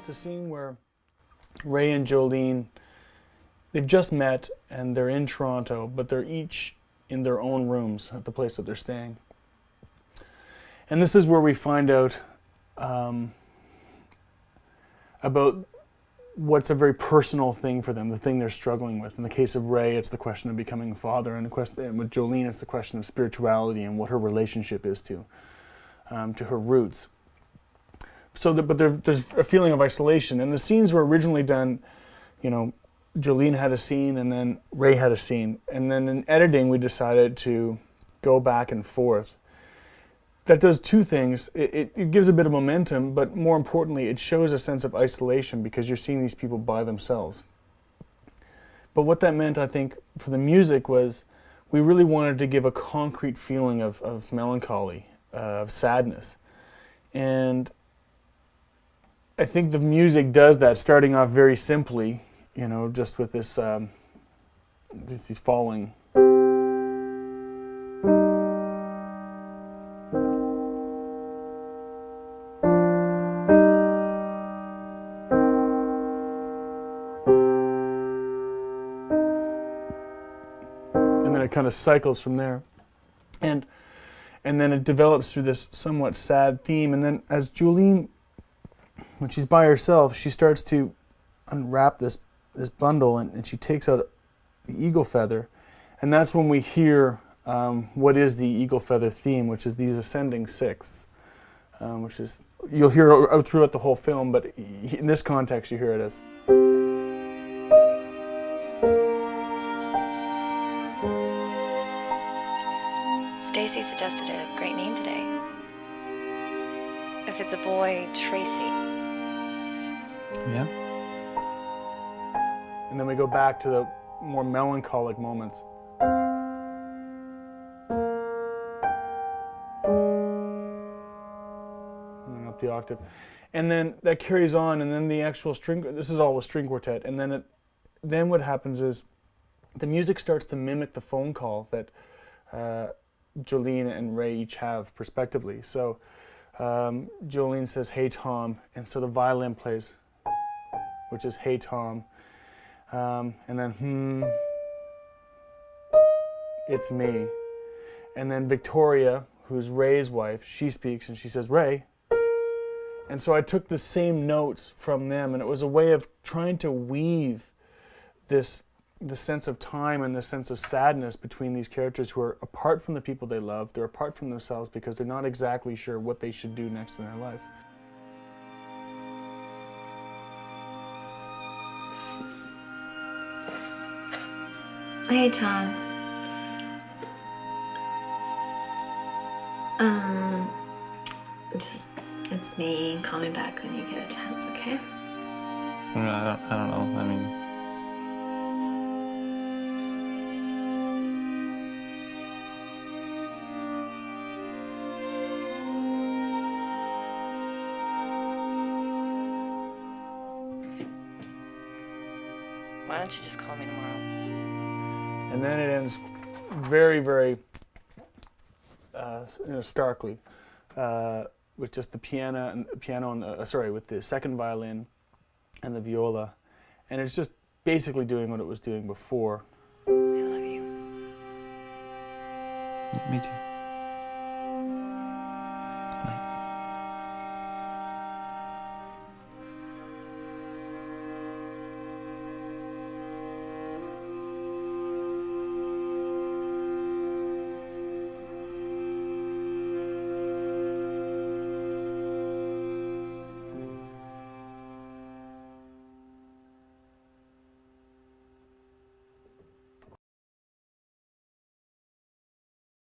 It's a scene where Ray and Jolene, they've just met and they're in Toronto, but they're each in their own rooms at the place that they're staying. And this is where we find out about what's a very personal thing for them, the thing they're struggling with. In the case of Ray, it's the question of becoming a father, and with Jolene, it's the question of spirituality and what her relationship is to her roots. But there's a feeling of isolation, and the scenes were originally done, you know, Jolene had a scene and then Ray had a scene, and then in editing we decided to go back and forth. That does two things. It gives a bit of momentum, but more importantly, it shows a sense of isolation because you're seeing these people by themselves. But what that meant, I think, for the music was we really wanted to give a concrete feeling of melancholy, of sadness. And I think the music does that, starting off very simply, you know, just with this, these falling. And then it kind of cycles from there. And then it develops through this somewhat sad theme. And then as Jolene, when she's by herself, she starts to unwrap this bundle and she takes out the eagle feather. And that's when we hear what is the eagle feather theme, which is these ascending sixths, which is, you'll hear out throughout the whole film, but in this context you hear it as. Stacy suggested a great name today. If it's a boy, Tracy. Yeah. And then we go back to the more melancholic moments. And then up the octave. And then that carries on, and then the actual string, this is all with string quartet, and then what happens is the music starts to mimic the phone call that Jolene and Ray each have respectively. So Jolene says, "Hey Tom," and so the violin plays, which is "Hey Tom," and then it's me. And then Victoria, who's Ray's wife, she speaks and she says, "Ray." And so I took the same notes from them, and it was a way of trying to weave the sense of time and the sense of sadness between these characters who are apart from the people they love. They're apart from themselves because they're not exactly sure what they should do next in their life. Hey, Tom. It's me. Call me back when you get a chance, okay? I don't know. I mean, Why don't you just call me tomorrow? And then it ends very, very starkly with just the piano and with the second violin and the viola, and it's just basically doing what it was doing before. I love you. me too.